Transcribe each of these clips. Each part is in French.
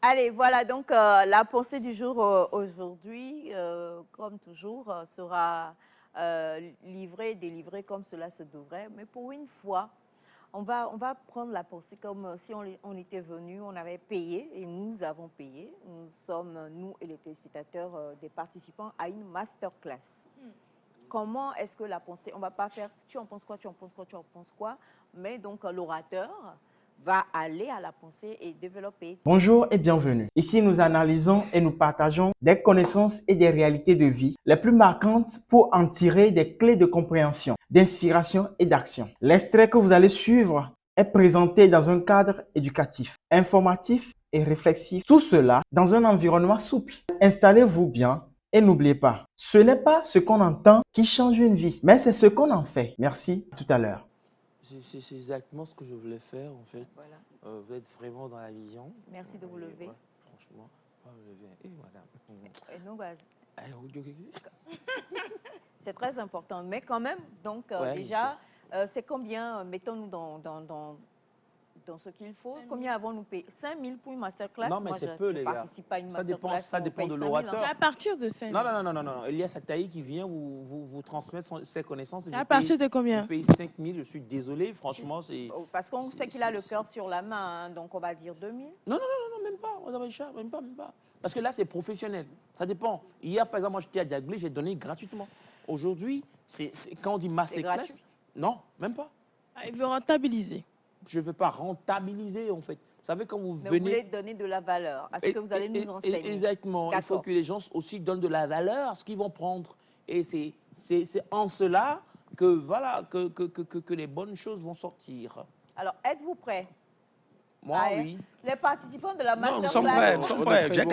Allez, voilà donc la pensée du jour aujourd'hui, comme toujours, sera livrée, délivrée comme cela se devrait. Mais pour une fois, on va prendre la pensée comme si on était venu, on avait payé et nous avons payé. Nous sommes, nous et les téléspectateurs, des participants à une masterclass. Comment est-ce que la pensée, on ne va pas faire tu en penses quoi, tu en penses quoi, tu en penses quoi, mais donc l'orateur va aller à la pensée et développer. Bonjour et bienvenue. Ici, nous analysons et nous partageons des connaissances et des réalités de vie les plus marquantes pour en tirer des clés de compréhension, d'inspiration et d'action. L'extrait que vous allez suivre est présenté dans un cadre éducatif, informatif et réflexif. Tout cela dans un environnement souple. Installez-vous bien et n'oubliez pas, ce n'est pas ce qu'on entend qui change une vie, mais c'est ce qu'on en fait. Merci, à tout à l'heure. C'est exactement ce que je voulais faire en fait. Voilà. Vous êtes vraiment dans la vision. Merci de vous lever. Ouais, franchement, pas me lever. Et voilà. Et nous, bah, Allez, c'est très important. Mais quand même, donc ouais, déjà, c'est combien, mettons-nous dans ce qu'il faut. Combien avons-nous payé? 5 000 pour une masterclass. non, mais Moi, c'est je peu, ne les gars. participe pas à une Ça dépend, masterclass. ça On dépend paye de 5 000 en l'orateur. fait. À partir de 5 Non, 000. non, non, non, non, non. Elias Ataï qui vient vous transmettre ses connaissances. Et À partir de vous combien? payez 5 000. Je suis désolé, franchement, c'est. Oh, parce qu'on sait qu'il a le cœur sur la main, hein, donc on va dire 2 000. Non, non, non, non, non, même pas, Madame Aïcha, même pas, même pas. Parce que là, c'est professionnel. Ça dépend. Hier, par exemple, moi, j'étais à Diaglé, j'ai donné gratuitement. Aujourd'hui, quand on dit masterclass, gratuit. non, même pas. Ah, il veut rentabiliser. Je ne veux pas rentabiliser, en fait. Vous savez, quand vous Mais vous voulez venez. donner de la valeur à ce que vous allez nous enseigner. Exactement. Il faut que les gens aussi donnent de la valeur à ce qu'ils vont prendre. Et c'est en cela que, voilà, que les bonnes choses vont sortir. Alors, êtes-vous prêts? Moi, oui. Les participants de la Non, masterclass. nous sommes prêts. J'ai J'ai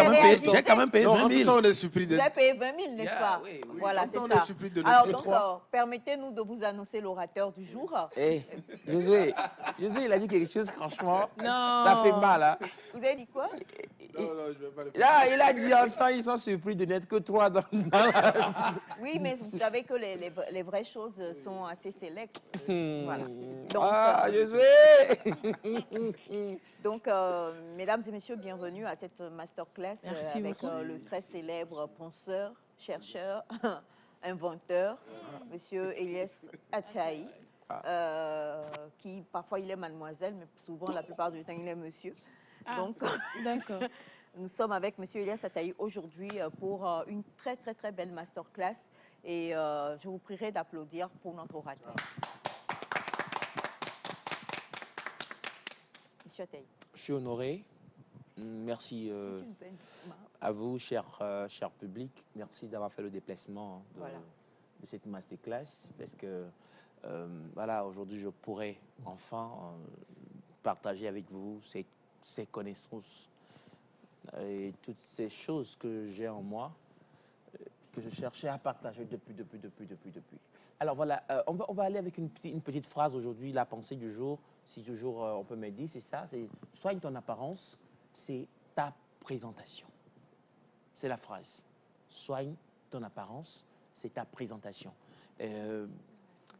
quand même payé Non, 20 000. on est surpris de... Vous avez payé 20 000, n'est-ce pas? Oui, oui. Voilà, En c'est même ça. temps, on est surpris de Alors, notre donc, permettez-nous de vous annoncer l'orateur du jour. Josué, il a dit quelque chose, franchement. Non. Ça fait mal, hein. Vous avez dit quoi? Non, non, je vais pas le Là, il a dit en temps, ils sont surpris de n'être que trois dans la... Oui, mais vous savez que les vraies choses sont assez sélectes. Voilà. Donc, Josué. Donc, mesdames et messieurs, bienvenue à cette masterclass avec le très célèbre penseur, chercheur, inventeur, monsieur Elias Ataï, qui parfois il est mademoiselle, mais souvent, la plupart du temps, il est monsieur. Donc, d'accord. Nous sommes avec monsieur Elias Ataï aujourd'hui pour une très, très, très belle masterclass et je vous prierai d'applaudir pour notre orateur. Monsieur Ataï. Je suis honoré. Merci à vous, cher public. Merci d'avoir fait le déplacement de cette masterclass. Parce que, voilà, aujourd'hui, je pourrais enfin partager avec vous ces connaissances et toutes ces choses que j'ai en moi, que je cherchais à partager depuis. Alors voilà, on va aller avec une petite phrase aujourd'hui, la pensée du jour, si toujours on peut m'aider, c'est ça, c'est « Soigne ton apparence, c'est ta présentation ». C'est la phrase. « Soigne ton apparence, c'est ta présentation ».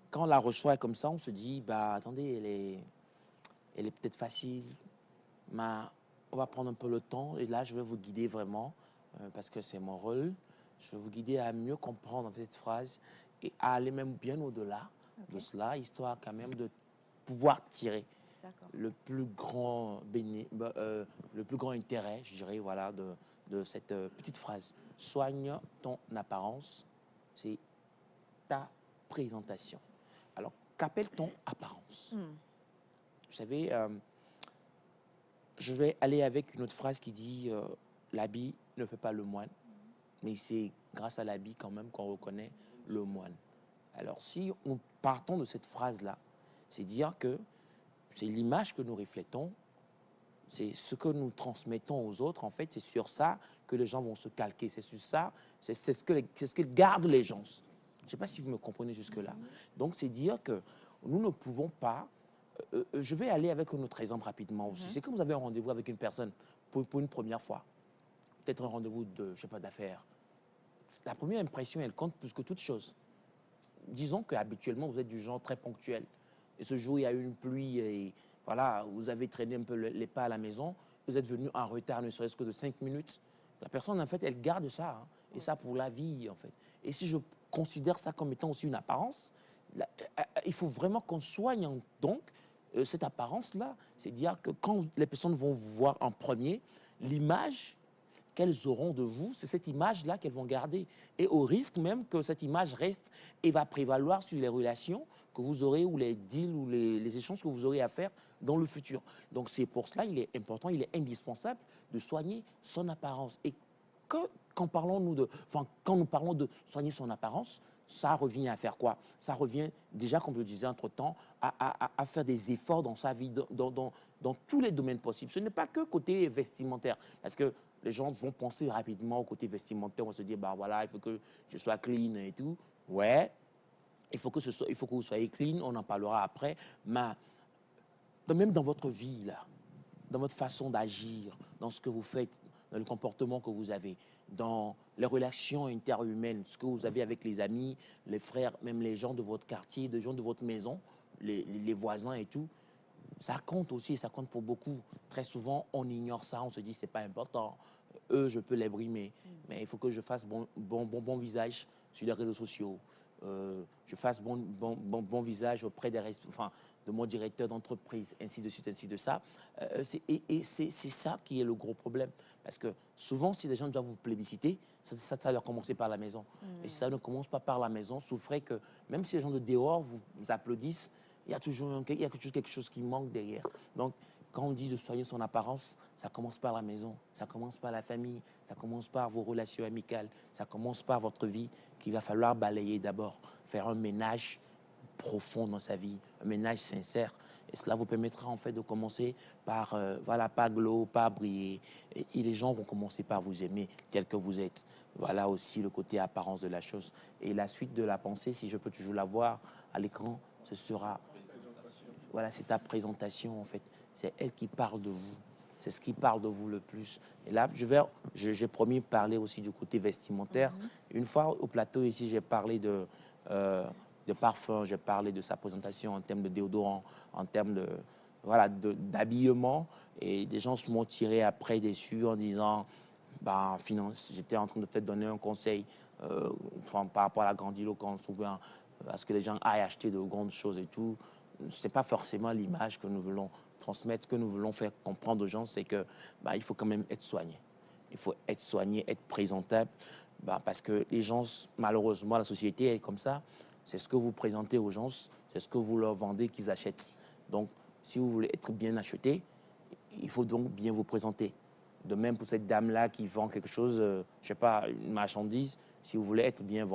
Quand on la reçoit comme ça, on se dit « Bah attendez, elle est peut-être facile, mais on va prendre un peu le temps et là, je vais vous guider vraiment, parce que c'est mon rôle. Je vais vous guider à mieux comprendre cette phrase et à aller même bien au-delà de cela, histoire quand même de pouvoir tirer le plus grand intérêt, je dirais, voilà, de cette petite phrase. Soigne ton apparence, c'est ta présentation. Alors, qu'appelle-t-on apparence? Vous savez, je vais aller avec une autre phrase qui dit l'habit ne fait pas le moine, mais c'est grâce à l'habit quand même qu'on reconnaît le moine. Alors, si on partons de cette phrase-là, c'est dire que c'est l'image que nous reflétons, c'est ce que nous transmettons aux autres, en fait, c'est sur ça que les gens vont se calquer, c'est sur ça, c'est ce que gardent les gens. Je ne sais pas si vous me comprenez jusque-là. Donc, c'est dire que nous ne pouvons pas. Je vais aller avec un autre exemple rapidement aussi. C'est que vous avez un rendez-vous avec une personne pour une première fois. Peut-être un rendez-vous de, je sais pas, d'affaires. La première impression, elle compte plus que toute chose. Disons qu'habituellement, vous êtes du genre très ponctuel. Et ce jour, il y a eu une pluie et voilà, vous avez traîné un peu les pas à la maison. vous êtes venu en retard, ne serait-ce que de 5 minutes, la personne, en fait, elle garde ça. Hein, et ça pour la vie, en fait. Et si je considère ça comme étant aussi une apparence, il faut vraiment qu'on soigne donc cette apparence-là. C'est-à-dire que quand les personnes vont vous voir en premier, l'image qu'elles auront de vous, c'est cette image-là qu'elles vont garder. Et au risque même que cette image reste et va prévaloir sur les relations que vous aurez ou les deals ou les échanges que vous aurez à faire dans le futur. Donc c'est pour cela il est important, il est indispensable de soigner son apparence. Et quand nous parlons de soigner son apparence, ça revient à faire quoi? Ça revient déjà, comme je le disais entre-temps, à faire des efforts dans sa vie, dans tous les domaines possibles. Ce n'est pas que côté vestimentaire, parce que les gens vont penser rapidement au côté vestimentaire, on va se dire, bah voilà, il faut que je sois clean et tout. Ouais, il faut que vous soyez clean, on en parlera après, mais même dans votre vie, là, dans votre façon d'agir, dans ce que vous faites, dans le comportement que vous avez, dans les relations interhumaines, ce que vous avez avec les amis, les frères, même les gens de votre quartier, les gens de votre maison, les voisins et tout, ça compte aussi, ça compte pour beaucoup. Très souvent, on ignore ça, on se dit c'est pas important. Eux, je peux les brimer, mais il faut que je fasse bon visage sur les réseaux sociaux. Je fasse bon visage auprès de mon directeur d'entreprise, ainsi de suite, ainsi de ça. C'est ça qui est le gros problème. Parce que souvent, si les gens doivent vous plébisciter, ça doit commencer par la maison. Et si ça ne commence pas par la maison, souffrez que même si les gens de dehors vous applaudissent, il y a toujours quelque chose qui manque derrière. Donc, quand on dit de soigner son apparence, ça commence par la maison, ça commence par la famille, ça commence par vos relations amicales, ça commence par votre vie qu'il va falloir balayer d'abord, faire un ménage profond dans sa vie, un ménage sincère. Et cela vous permettra en fait de commencer par, pas glow, pas briller. Et les gens vont commencer par vous aimer tel que vous êtes. Voilà aussi le côté apparence de la chose. Et la suite de la pensée, si je peux toujours la voir à l'écran, ce sera... Voilà, c'est ta présentation en fait. C'est elle qui parle de vous. C'est ce qui parle de vous le plus. Et là, j'ai promis de parler aussi du côté vestimentaire. Une fois au plateau ici, j'ai parlé de parfum, j'ai parlé de sa présentation en termes de déodorant, en termes d'habillement. Et des gens se m'ont tiré après dessus en disant, j'étais en train de peut-être donner un conseil par rapport à la grandiloquence, ou bien à ce que les gens aillent acheter de grandes choses et tout. Ce n'est pas forcément l'image que nous voulons transmettre, que nous voulons faire comprendre aux gens, c'est que il faut quand même être soigné. Il faut être soigné, être présentable, parce que les gens, malheureusement, la société est comme ça. C'est ce que vous présentez aux gens, c'est ce que vous leur vendez qu'ils achètent. Donc, si vous voulez être bien acheté, il faut donc bien vous présenter. De même pour cette dame-là qui vend quelque chose, je ne sais pas, une marchandise, si vous voulez être bien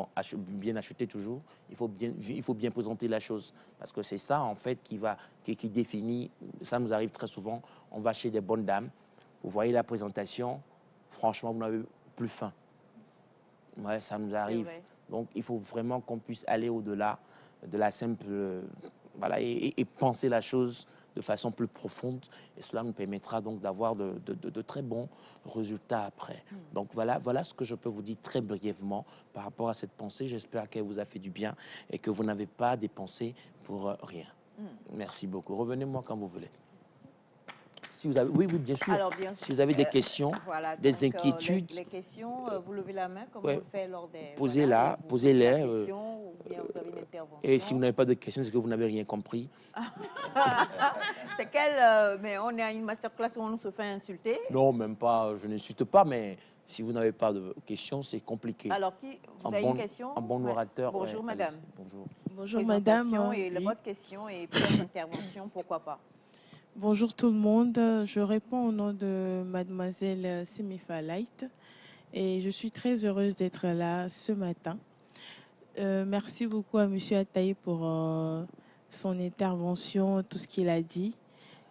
acheté toujours, il faut bien présenter la chose. Parce que c'est ça, en fait, qui définit, ça nous arrive très souvent, on va chez des bonnes dames, vous voyez la présentation, franchement, vous n'avez plus faim. Ouais, ça nous arrive. Donc, il faut vraiment qu'on puisse aller au-delà de la simple... et penser la chose de façon plus profonde. Et cela nous permettra donc d'avoir de très bons résultats après. Donc, voilà ce que je peux vous dire très brièvement par rapport à cette pensée. J'espère qu'elle vous a fait du bien et que vous n'avez pas dépensé pour rien. Merci beaucoup. Revenez-moi quand vous voulez. Si vous avez, oui, bien sûr. Alors, bien sûr. Si vous avez des questions, des inquiétudes... les questions, vous levez la main comme vous le faites lors des... Posez-les. Ou bien vous avez une intervention. Et si vous n'avez pas de questions, c'est que vous n'avez rien compris. C'est quelle... mais on est à une masterclass où on se fait insulter. Non, même pas. Je n'insulte pas, mais si vous n'avez pas de questions, c'est compliqué. Alors, vous avez une question? Un bon orateur. Bonjour, madame. Bonjour. Bonjour, madame. Et votre question et puis votre intervention, pourquoi pas? Bonjour tout le monde. Je réponds au nom de mademoiselle Semifa Light et je suis très heureuse d'être là ce matin. Merci beaucoup à monsieur Ataï pour son intervention, tout ce qu'il a dit.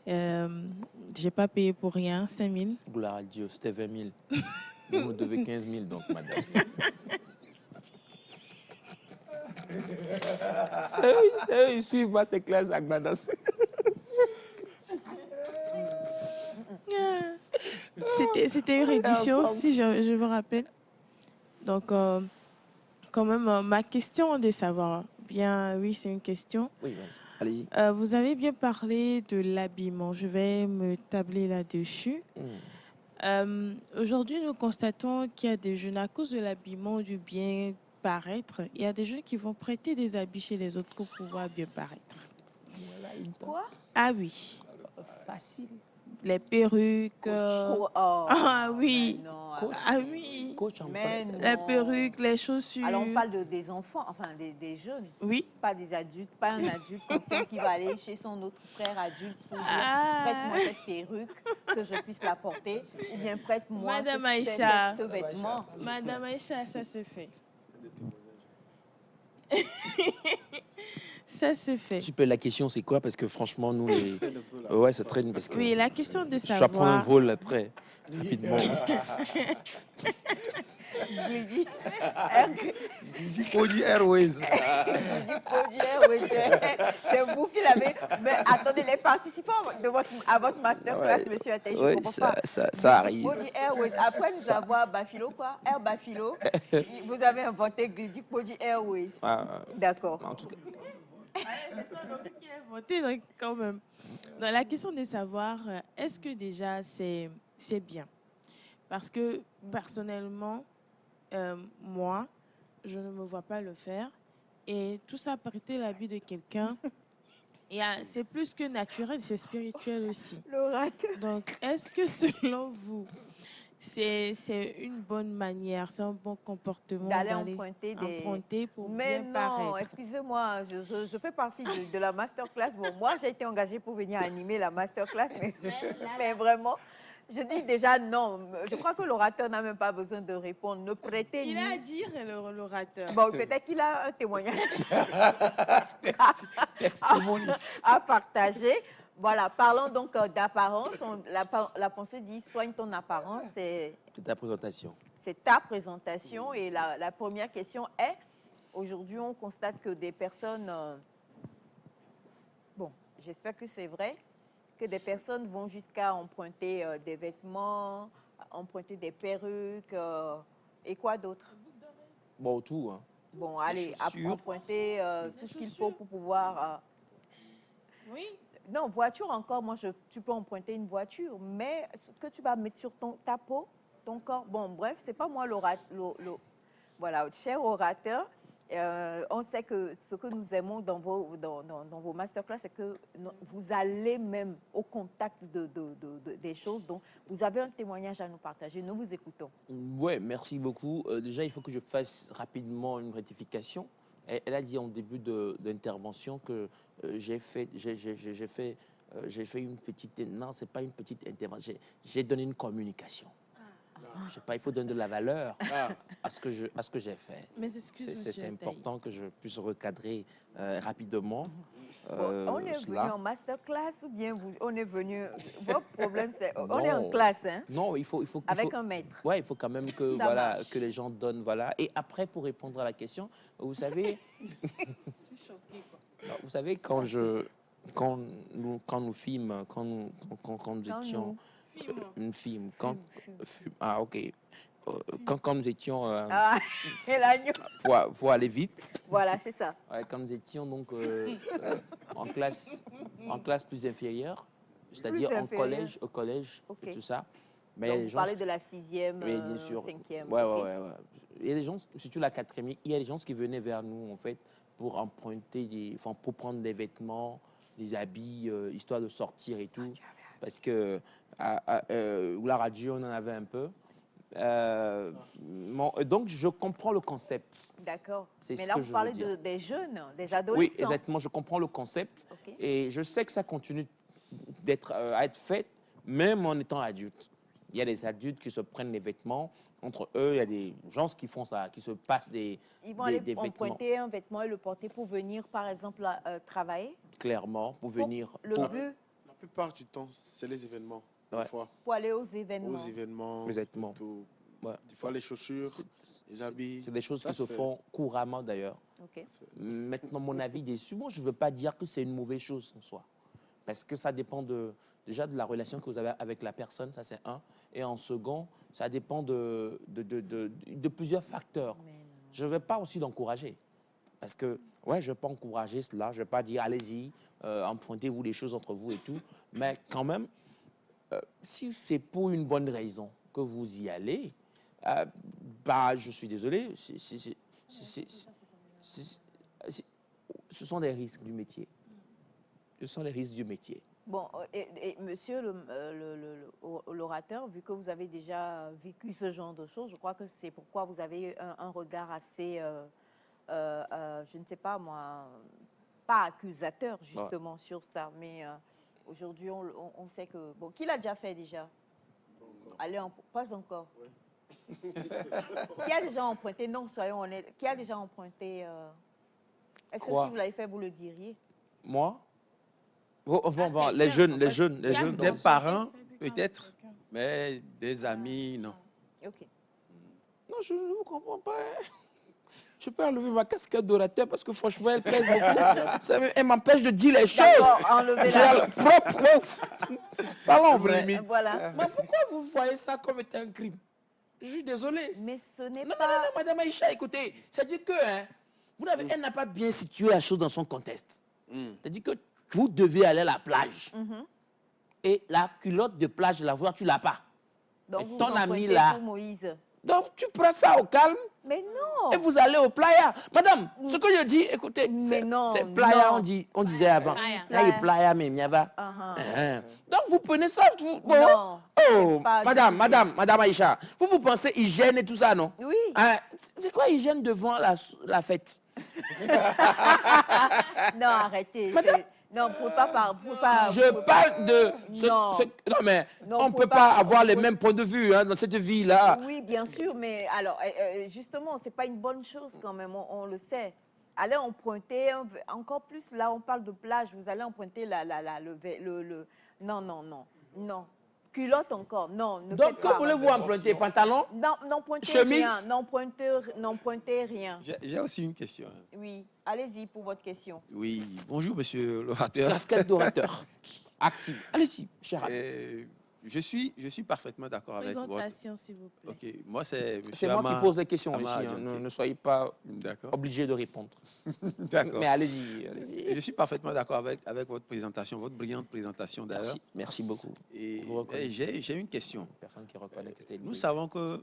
J'ai pas payé pour rien, 5 000. Gloire à Dieu, c'était 20 000. Vous me devez 15 000, donc, madame. C'est eux, ils suivent masterclass avec madame. C'était une réduction, si je me rappelle. Donc, quand même, ma question de savoir, bien, oui, c'est une question. Oui, Allez-y. Vous avez bien parlé de l'habillement. Je vais me tabler là-dessus. Aujourd'hui, nous constatons qu'il y a des jeunes, à cause de l'habillement, du bien paraître, il y a des jeunes qui vont prêter des habits chez les autres pour pouvoir bien paraître. Quoi? Ah oui. Facile. Les perruques. Ah oui. Non, Ah oui. Coach en mais prête. Les non. perruques, les chaussures. Alors, on parle des enfants, enfin des jeunes. Oui. Pas des adultes, pas un adulte conscient qui va aller chez son autre frère adulte pour dire Ah. prête-moi cette perruque que je puisse la porter, ou bien prête-moi Madame ce Aïcha. vêtement. Madame Aïcha, ça se fait. Ça se fait. Super, la question c'est quoi? Parce que franchement, nous les. Ouais, ça traîne parce que. Oui, la question de Je dois prendre un savoir. vol après, rapidement. Je lui dis, Koji Airways. c'est vous qui l'avez. Mais attendez, les participants à votre masterclass, monsieur Attey, je ne comprends pas. Ça arrive. Podi Airways. Après nous avoir Bafilo, quoi, Air Bafilo, vous avez inventé du Podi Airways. D'accord. En tout cas, C'est son nom qui a inventé, donc quand même. Donc, la question de savoir, est-ce que déjà c'est bien? Parce que personnellement, moi, je ne me vois pas le faire. Et tout ça, prêter l'habit de quelqu'un, c'est plus que naturel, c'est spirituel aussi. Donc, est-ce que selon vous, c'est une bonne manière, c'est un bon comportement d'aller emprunter pour Mais bien non, paraître? excusez-moi, je fais partie de la masterclass. Bon, moi, j'ai été engagée pour venir animer la masterclass, mais vraiment, je dis déjà non. Je crois que l'orateur n'a même pas besoin de répondre. Ne prêtez Il a à dire, l'orateur. Bon, peut-être qu'il a un témoignage testimony. à partager. Voilà, parlons donc d'apparence. La pensée dit soigne ton apparence. C'est ta présentation. C'est ta présentation. Et la première question est, aujourd'hui, on constate que des personnes, bon, j'espère que c'est vrai, que des personnes vont jusqu'à emprunter des vêtements, emprunter des perruques et quoi d'autre? Bon, tout. Hein. Bon, allez, chaussures. emprunter tout ce qu'il faut pour pouvoir... Oui. Non, voiture encore, tu peux emprunter une voiture, mais ce que tu vas mettre sur ta peau, ton corps, bon, bref, c'est pas moi voilà, cher orateur, on sait que ce que nous aimons dans vos masterclass, c'est que vous allez même au contact des choses, donc vous avez un témoignage à nous partager, nous vous écoutons. Ouais, merci beaucoup. Déjà, il faut que je fasse rapidement une rectification. Elle a dit en début d'intervention que j'ai fait une petite... Non, c'est pas une petite intervention. J'ai donné une communication. Je sais pas, il faut donner de la valeur à ce que j'ai fait. Mais excusez-moi, c'est important que je puisse recadrer rapidement. On est venu en masterclass ou bien on est venu... Votre problème, c'est... On Non. est en classe, hein? Non, il faut Avec un maître. Ouais, il faut quand même que, que les gens donnent, voilà. Et après, pour répondre à la question, vous savez... Je suis choquée, quoi. Non, vous savez, quand nous filmons, quand nous étions... Une film. Ah, ok. Quand nous étions... pour aller vite. Voilà, c'est ça. Ouais, quand nous étions donc en classe plus inférieure, c'est-à-dire au collège okay. et tout ça. Mais donc, vous parlez de la 6e, 5e. Ouais. Il y a des gens, surtout la 4e, il y a des gens qui venaient vers nous, en fait, pour emprunter, pour prendre des vêtements, des habits, histoire de sortir et tout. Parce que la radio, on en avait un peu. Donc, je comprends le concept. D'accord. Mais là, vous parlez des jeunes, des adolescents. Oui, exactement. Je comprends le concept. Okay. Et je sais que ça continue à être fait, même en étant adulte. Il y a des adultes qui se prennent des vêtements. Entre eux, il y a des gens qui font ça, qui se passent des vêtements. Ils vont aller emprunter un vêtement et le porter pour venir, par exemple, travailler. Clairement, pour venir. Le but. La plupart du temps, c'est les événements. Ouais. Pour aller aux événements. Aux événements. Exactement. Tout. Ouais. Des fois, les chaussures, les habits. C'est des choses qui se font couramment d'ailleurs. Okay. Maintenant, mon avis dessus, moi, je ne veux pas dire que c'est une mauvaise chose en soi. Parce que ça dépend déjà de la relation que vous avez avec la personne, ça c'est un. Et en second, ça dépend de plusieurs facteurs. Je ne veux pas aussi l'encourager. Parce que, ouais, je ne vais pas encourager cela, je ne vais pas dire, allez-y, empruntez-vous des choses entre vous et tout. Mais quand même, si c'est pour une bonne raison que vous y allez, bah, je suis désolé, ce sont des risques du métier. Ce sont les risques du métier. Bon, et monsieur l'orateur, vu que vous avez déjà vécu ce genre de choses, je crois que c'est pourquoi vous avez un regard assez, je ne sais pas moi, pas accusateur justement sur ça. Mais aujourd'hui, on sait que... Bon, qui l'a déjà fait déjà? Allez, pas encore. Ouais. Qui a déjà emprunté? Non, soyons honnêtes. Qui a déjà emprunté? Est-ce que si vous l'avez fait, vous le diriez? Moi? Bon, les jeunes. Des parents, peut-être, mais des amis, non. Ok. Non, je ne vous comprends pas. Je peux enlever ma casquette d'orateur parce que franchement, elle pèse beaucoup. Elle m'empêche de dire les choses. Enlevez-la. Parlons vrai. Voilà. Mais pourquoi vous voyez ça comme étant un crime? Je suis désolé. Mais ce n'est pas... pas... Non, Madame Aïcha, écoutez, c'est-à-dire que elle n'a pas bien situé la chose dans son contexte. C'est-à-dire que vous devez aller à la plage. Et la culotte de plage de la voiture, tu ne l'as pas. Donc, vous ton ami là. Moïse. Donc, tu prends ça au calme. Mais non. Et vous allez au playa. Madame, ce que je dis, écoutez, c'est playa, on disait avant. Là, il playa, mais il y avait. Donc, vous prenez ça. Non. Oh, madame Aïcha, vous pensez hygiène et tout ça, non? Oui. C'est quoi hygiène devant la fête? Non, arrêtez. Madame, non, vous ne pouvez pas... Je parle de... Non, mais on ne peut pas avoir les mêmes points de vue dans cette vie-là. Oui, bien sûr, mais alors, justement, ce n'est pas une bonne chose quand même, on le sait. Allez emprunter, encore plus, là, on parle de plage, vous allez emprunter non. Culotte encore, non. Donc, que voulez-vous emprunter? Pantalon? Non, n'empruntez chemise? Rien, n'empruntez rien. J'ai aussi une question. Oui, allez-y pour votre question. Oui, bonjour monsieur l'orateur. Casquette d'orateur. Active. Allez-y, cher ami. Je suis parfaitement d'accord avec vous. Présentation, s'il vous plaît. Ok, moi c'est moi qui pose les questions ici. Ne soyez pas obligé de répondre. D'accord. Mais allez-y. Je suis parfaitement d'accord avec votre présentation, votre brillante présentation d'ailleurs. Merci beaucoup. Et j'ai une question. Personne qui reconnaît que c'était nous savons que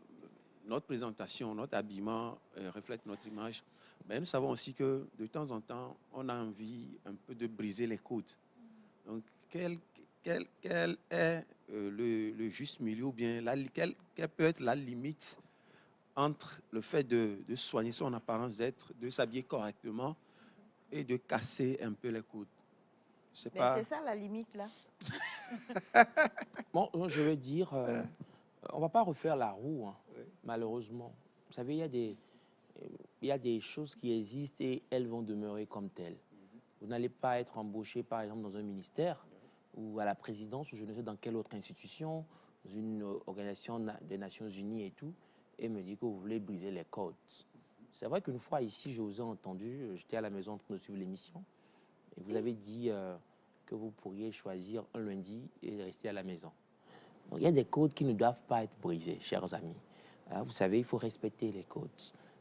notre présentation, notre habillement reflète notre image. Mais nous savons aussi que de temps en temps, on a envie un peu de briser les codes. Donc, quel est le juste milieu ou bien quelle peut être la limite entre le fait de soigner son apparence d'être, de s'habiller correctement et de casser un peu les codes? C'est ça la limite là. Bon, je vais dire, on ne va pas refaire la roue, malheureusement. Vous savez, il y a des choses qui existent et elles vont demeurer comme telles. Vous n'allez pas être embauché, par exemple, dans un ministère ou à la présidence ou je ne sais dans quelle autre institution, dans une organisation des Nations Unies et tout, et me dire que vous voulez briser les codes. C'est vrai qu'une fois ici, je vous ai entendu, j'étais à la maison en train de suivre l'émission, et vous avez dit que vous pourriez choisir un lundi et rester à la maison. Donc, il y a des codes qui ne doivent pas être brisés, chers amis. Vous savez, il faut respecter les codes.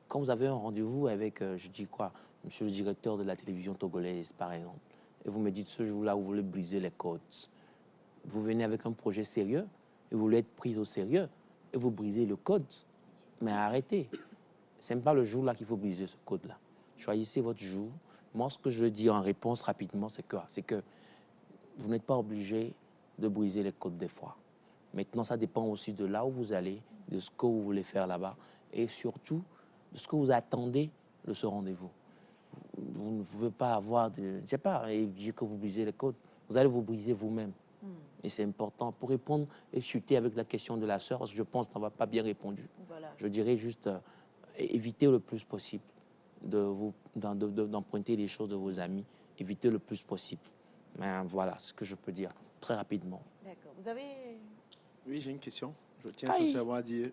Quand vous avez un rendez-vous avec, je dis quoi, monsieur le directeur de la télévision togolaise, par exemple, et vous me dites ce jour-là, vous voulez briser les codes. Vous venez avec un projet sérieux, et vous voulez être pris au sérieux, et vous brisez le code. Mais arrêtez. Ce n'est pas le jour-là qu'il faut briser ce code-là. Choisissez votre jour. Moi, ce que je veux dire en réponse rapidement, c'est que vous n'êtes pas obligé de briser les codes des fois. Maintenant, ça dépend aussi de là où vous allez, de ce que vous voulez faire là-bas, et surtout de ce que vous attendez de ce rendez-vous. Vous ne pouvez pas avoir de... Je sais pas, et dire que vous brisez les codes. Vous allez vous briser vous-même. Et c'est important. Pour répondre et chuter avec la question de la sœur, je pense qu'on n'a pas bien répondu. Voilà. Je dirais juste éviter le plus possible d'emprunter les choses de vos amis. Éviter le plus possible. Mais voilà ce que je peux dire très rapidement. D'accord. Vous avez... Oui, j'ai une question. Je tiens sincèrement à dire...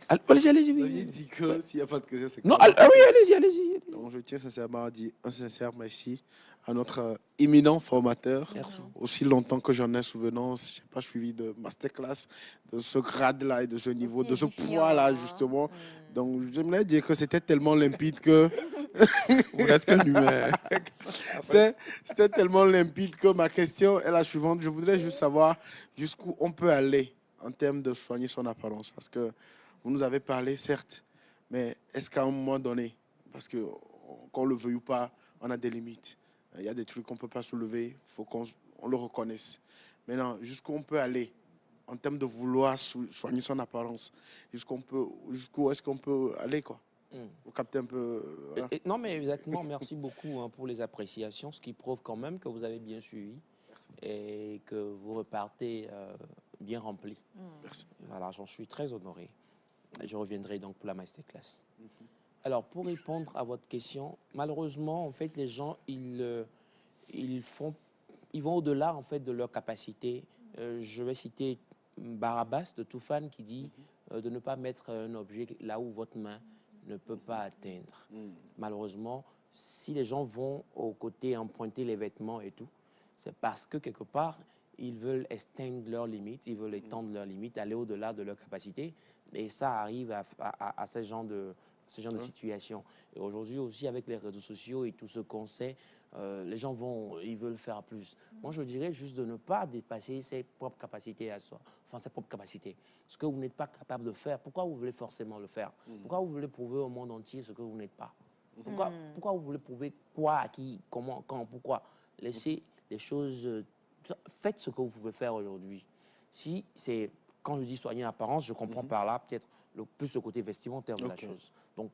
Allez-y, oui. Vous aviez dit que s'il n'y a pas de question, c'est que... Non, oui, allez-y. Donc, je tiens sincèrement à dire un sincère merci à notre éminent formateur. Merci. Aussi longtemps que j'en ai souvenance, je n'ai pas suivi de masterclass de ce grade-là et de ce niveau, de ce poids-là, justement. Donc, j'aimerais dire que c'était tellement limpide que... Vous n'êtes qu'un humain. C'était tellement limpide que ma question est la suivante. Je voudrais juste savoir jusqu'où on peut aller en termes de soigner son apparence. Parce que vous nous avez parlé, certes, mais est-ce qu'à un moment donné, parce que qu'on le veuille ou pas, on a des limites. Il y a des trucs qu'on ne peut pas soulever, il faut qu'on le reconnaisse. Maintenant, jusqu'où on peut aller en termes de vouloir soigner son apparence, jusqu'où est-ce qu'on peut aller, quoi. Vous captez un peu... Voilà. Non, mais exactement, merci beaucoup pour les appréciations, ce qui prouve quand même que vous avez bien suivi et que vous repartez bien rempli. Merci. Voilà, j'en suis très honoré. Je reviendrai donc pour la masterclass. Alors, pour répondre à votre question, malheureusement, en fait, les gens, ils vont au-delà en fait de leur capacité. Je vais citer Barabbas de Toufan qui dit de ne pas mettre un objet là où votre main ne peut pas atteindre. Malheureusement, si les gens vont au côté emprunter les vêtements et tout, c'est parce que quelque part, ils veulent éteindre leurs limites, ils veulent étendre leurs limites, aller au-delà de leur capacité. Et ça arrive à ce genre de situation. Et aujourd'hui aussi, avec les réseaux sociaux et tout ce qu'on sait, les gens ils veulent faire plus. Moi, je dirais juste de ne pas dépasser ses propres capacités à soi, enfin ses propres capacités. Ce que vous n'êtes pas capable de faire, pourquoi vous voulez forcément le faire? Pourquoi vous voulez prouver au monde entier ce que vous n'êtes pas? Pourquoi vous voulez prouver quoi, à qui, comment, quand, pourquoi? Laissez les choses... faites ce que vous pouvez faire aujourd'hui. Si c'est... Quand je dis soigner l'apparence, je comprends par là peut-être plus le côté vestimentaire de la chose. Donc,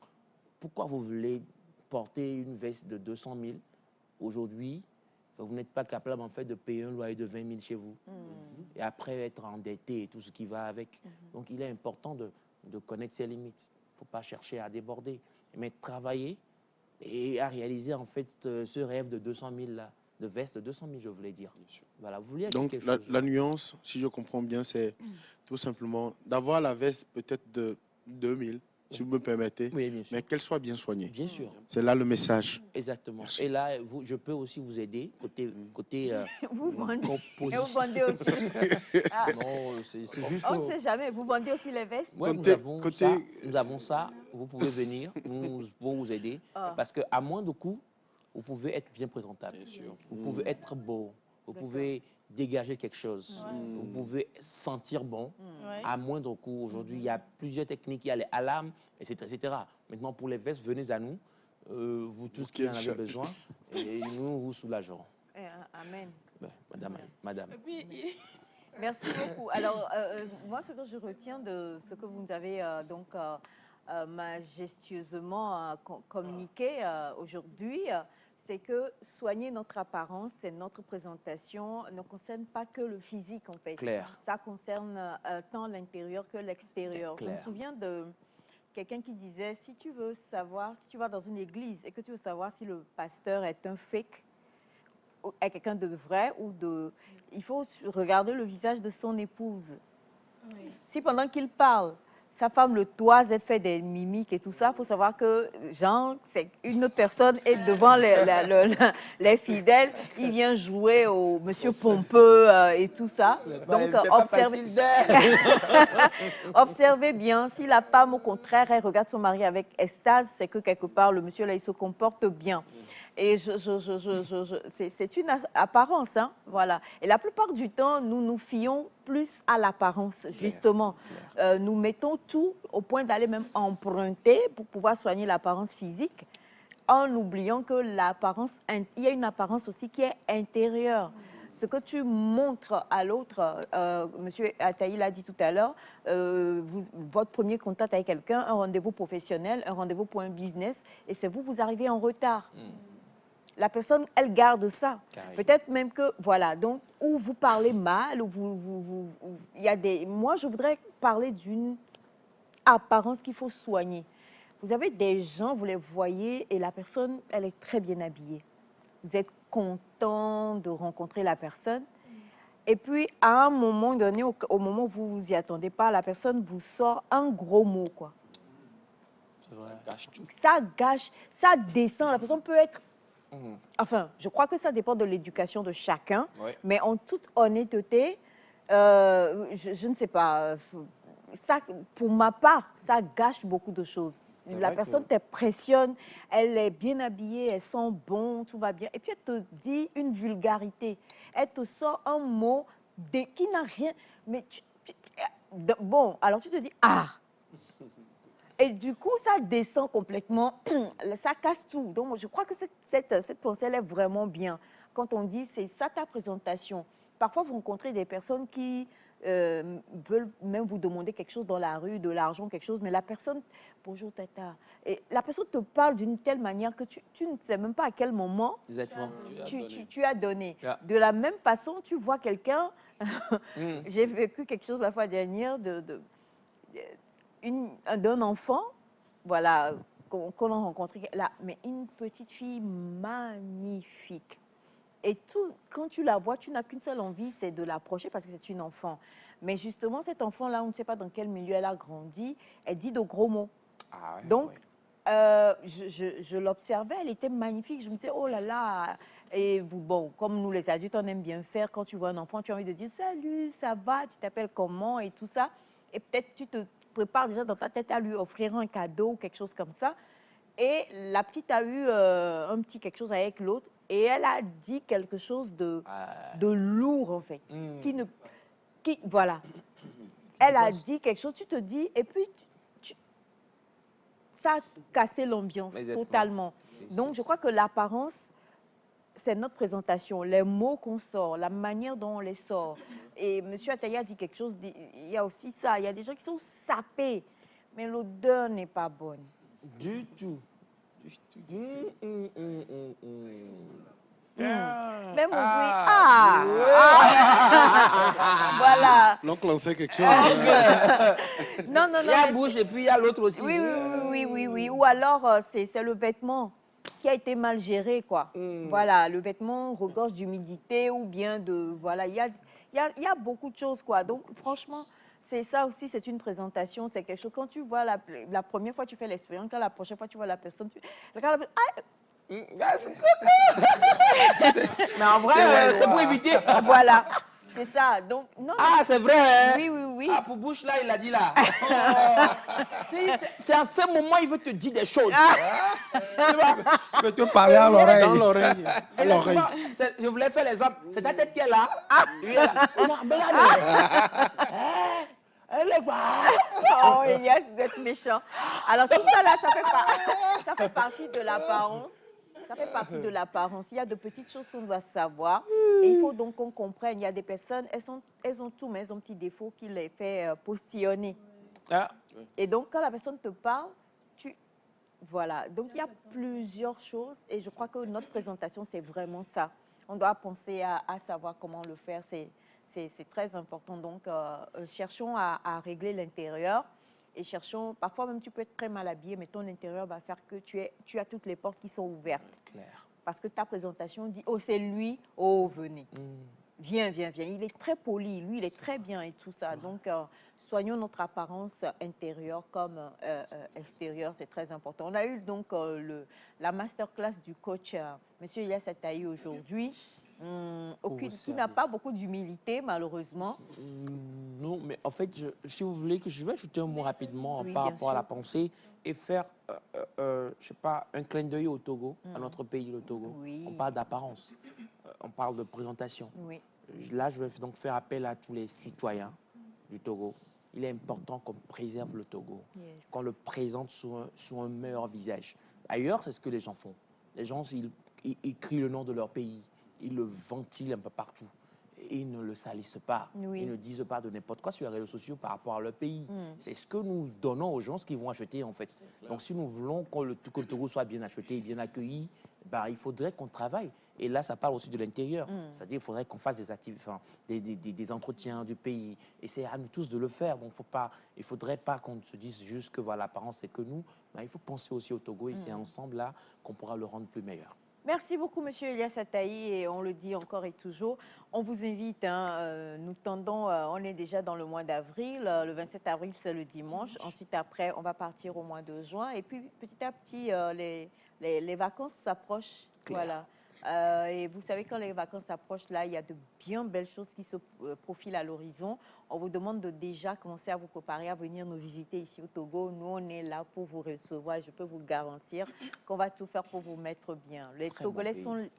pourquoi vous voulez porter une veste de 200 000 aujourd'hui, que vous n'êtes pas capable en fait de payer un loyer de 20 000 chez vous et après être endetté et tout ce qui va avec. Donc, il est important de connaître ses limites. Il ne faut pas chercher à déborder, mais travailler et à réaliser en fait ce rêve de 200 000 là, de veste de 200 000, je voulais dire. Voilà, vous vouliez dire quelque chose. La nuance, si je comprends bien, c'est tout simplement d'avoir la veste peut-être de 2000, si vous me permettez, oui, bien sûr, mais qu'elle soit bien soignée. Bien sûr. C'est là le message. Exactement. Merci. Et là, je peux aussi vous aider côté vous vendez. composition. Et vous vendez aussi. Non, c'est juste. On ne sait jamais. Vous vendez aussi les vestes. Ouais, nous avons ça. Vous pouvez venir, nous pouvons vous aider. Parce qu'à moins de coûts, vous pouvez être bien présentable. Bien sûr. Vous pouvez être beau. Vous pouvez dégager quelque chose. Vous pouvez sentir bon à moindre coût. Aujourd'hui, il y a plusieurs techniques. Il y a les alarmes, etc. Maintenant, pour les vestes, venez à nous. Vous tous qui en avez besoin. Et nous vous soulagerons. Amen. Ben, madame. Merci beaucoup. Alors, moi, ce que je retiens de ce que vous nous avez majestueusement communiqué aujourd'hui, c'est que soigner notre apparence et notre présentation ne concerne pas que le physique, en fait. Claire. Ça concerne tant l'intérieur que l'extérieur. Je me souviens de quelqu'un qui disait, si tu veux savoir, si tu vas dans une église et que tu veux savoir si le pasteur est un fake, est quelqu'un de vrai ou de... Il faut regarder le visage de son épouse. Oui. Si pendant qu'il parle, sa femme le toise, elle fait des mimiques et tout ça, il faut savoir que Jean, c'est une autre personne est devant les fidèles, il vient jouer au monsieur pompeux et tout ça. Donc, observez bien, si la femme, au contraire, elle regarde son mari avec extase, c'est que quelque part, le monsieur là, il se comporte bien. Et c'est une apparence, hein, voilà. Et la plupart du temps, nous nous fions plus à l'apparence, justement. Nous mettons tout au point d'aller même emprunter pour pouvoir soigner l'apparence physique, en oubliant que l'apparence, il y a une apparence aussi qui est intérieure. Ce que tu montres à l'autre, Monsieur Ataï l'a dit tout à l'heure, votre premier contact avec quelqu'un, un rendez-vous professionnel, un rendez-vous pour un business, et c'est vous arrivez en retard. La personne, elle garde ça. Peut-être même que, voilà, donc, ou vous parlez mal, ou il y a des... Moi, je voudrais parler d'une apparence qu'il faut soigner. Vous avez des gens, vous les voyez, et la personne, elle est très bien habillée. Vous êtes content de rencontrer la personne. Et puis, à un moment donné, au moment où vous vous y attendez pas, la personne vous sort un gros mot, quoi. Ça gâche tout. Ça gâche, ça descend. La personne peut être Enfin, je crois que ça dépend de l'éducation de chacun, Oui. mais en toute honnêteté, je ne sais pas, ça, pour ma part, ça gâche beaucoup de choses. La vrai personne que- t'impressionne, elle est bien habillée, elle sent bon, tout va bien. Et puis elle te dit une vulgarité. Elle te sort un mot qui n'a rien. Mais bon, alors tu te dis, ah! Et du coup, ça descend complètement, ça casse tout. Donc, je crois que cette pensée, elle est vraiment bien. Quand on dit, c'est ça ta présentation. Parfois, vous rencontrez des personnes qui veulent même vous demander quelque chose dans la rue, de l'argent, quelque chose, mais la personne, bonjour tata, et la personne te parle d'une telle manière que tu ne sais même pas à quel moment Exactement. tu as donné. Yeah. De la même façon, tu vois quelqu'un, Mm. j'ai vécu quelque chose la fois dernière d'un enfant, voilà, qu'on a rencontré là, mais une petite fille magnifique. Et tout, quand tu la vois, tu n'as qu'une seule envie, c'est de l'approcher parce que c'est une enfant. Mais justement, cet enfant-là, on ne sait pas dans quel milieu elle a grandi, elle dit de gros mots. Ah ouais, Donc, ouais. je l'observais, elle était magnifique. Je me disais, oh là là. Et bon, comme nous les adultes, on aime bien faire, quand tu vois un enfant, tu as envie de dire, salut, ça va, tu t'appelles comment et tout ça. Et peut-être tu te prépares déjà dans ta tête à lui offrir un cadeau ou quelque chose comme ça. Et la petite a eu un petit quelque chose avec l'autre. Et elle a dit quelque chose de lourd, en fait. Mm. Voilà. Elle a dit quelque chose, tu te dis, et puis ça a cassé l'ambiance Exactement. totalement. Donc, je crois que l'apparence, c'est notre présentation, les mots qu'on sort, la manière dont on les sort. Et M. Ataya dit quelque chose, il y a aussi ça, il y a des gens qui sont sapés, mais l'odeur n'est pas bonne. Du tout. Même au bruit, voilà. L'oncle en sait quelque chose. Non, non, non. Il y a mais bouche et puis il y a l'autre aussi. oui, oui. Ou alors, c'est le vêtement qui a été mal géré, quoi. Voilà, le vêtement regorge d'humidité ou bien de... Voilà, il y a beaucoup de choses, quoi. Donc, franchement, c'est ça aussi, c'est une présentation, c'est quelque chose. Quand tu vois la première fois, tu fais l'expérience. Quand la prochaine fois, tu vois la personne, regardes Mais en vrai, c'est pour éviter. voilà, c'est ça. Donc, non, Ah, c'est vrai. Hein? Oui. Ah, pour bouche là, il a dit là. C'est à ce moment il veut te dire des choses. Tu vois? Il peut te parler à l'oreille. Dans l'oreille. À l'oreille. Je voulais faire l'exemple. C'est ta tête qui est là. Lui est là. Regarde. Elle est là. oh, Elias, vous êtes méchant. Alors, tout ça là, ça fait partie de l'apparence. Ça fait partie de l'apparence. Il y a de petites choses qu'on doit savoir. Et il faut donc qu'on comprenne. Il y a des personnes, elles ont tout, mais elles ont un petit défaut qui les fait postillonner. Ah. Et donc, quand la personne te parle, voilà. Donc, il y a plusieurs choses. Et je crois que notre présentation, c'est vraiment ça. On doit penser à savoir comment le faire. C'est très important. Donc, cherchons à régler l'intérieur. Et cherchons, parfois même tu peux être très mal habillé, mais ton intérieur va faire que tu as toutes les portes qui sont ouvertes. Clair. Parce que ta présentation dit, oh c'est lui, oh venez. Viens. Il est très poli, lui il est très bien et tout ça. Donc soignons notre apparence intérieure comme extérieure, c'est très important. On a eu donc la masterclass du coach Monsieur Elias Ataï aujourd'hui. Qui n'a pas beaucoup d'humilité, malheureusement. Non, mais en fait, si vous voulez que je vais ajouter un mot rapidement Oui, par bien rapport à sûr. la pensée et faire, je sais pas, un clin d'œil au Togo, à notre pays, le Togo. Oui. On parle d'apparence, on parle de présentation. Oui. Là, je vais donc faire appel à tous les citoyens du Togo. Il est important qu'on préserve le Togo, Yes. qu'on le présente sous un meilleur visage. Ailleurs, c'est ce que les gens font. Les gens, ils crient le nom de leur pays. Ils le ventilent un peu partout. Et ils ne le salissent pas. Oui. Ils ne disent pas de n'importe quoi sur les réseaux sociaux par rapport à leur pays. C'est ce que nous donnons aux gens, ce qu'ils vont acheter en fait. Donc si nous voulons que le Togo soit bien acheté et bien accueilli, ben, il faudrait qu'on travaille. Et là, ça parle aussi de l'intérieur. C'est-à-dire qu'il faudrait qu'on fasse des entretiens du pays. Et c'est à nous tous de le faire. Donc il ne faudrait pas qu'on se dise juste que voilà, l'apparence, c'est que nous. Ben, il faut penser aussi au Togo et c'est ensemble là qu'on pourra le rendre plus meilleur. Merci beaucoup, Monsieur Elias Ataï, et on le dit encore et toujours. On vous invite, nous tendons, on est déjà dans le mois d'avril, le 27 avril c'est le dimanche. Ensuite, après, on va partir au mois de juin. Et puis, petit à petit, les vacances s'approchent. clair. Voilà. Et vous savez, quand les vacances approchent, là, il y a de bien belles choses qui se profilent à l'horizon. On vous demande de déjà commencer à vous préparer à venir nous visiter ici au Togo. Nous, on est là pour vous recevoir et je peux vous garantir qu'on va tout faire pour vous mettre bien. Les Très bon Togolais pays. sont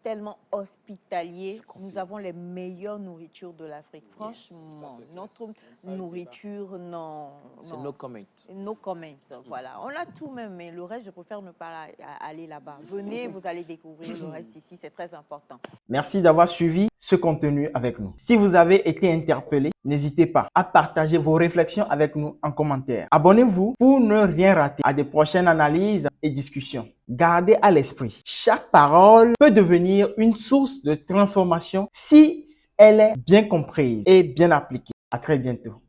tellement hospitaliers. Je confirme. Nous avons les meilleures nourritures de l'Afrique. Franchement, notre nourriture, non. C'est non. no comment. No comment, voilà. On a tout même, mais le reste, je préfère ne pas aller là-bas. Venez, vous allez découvrir le reste ici, c'est très important. Merci d'avoir suivi ce contenu avec nous. Si vous avez été interpellé, n'hésitez pas à partager vos réflexions avec nous en commentaire. Abonnez-vous pour ne rien rater à des prochaines analyses et discussions. Gardez à l'esprit, chaque parole peut devenir une source de transformation si elle est bien comprise et bien appliquée. À très bientôt.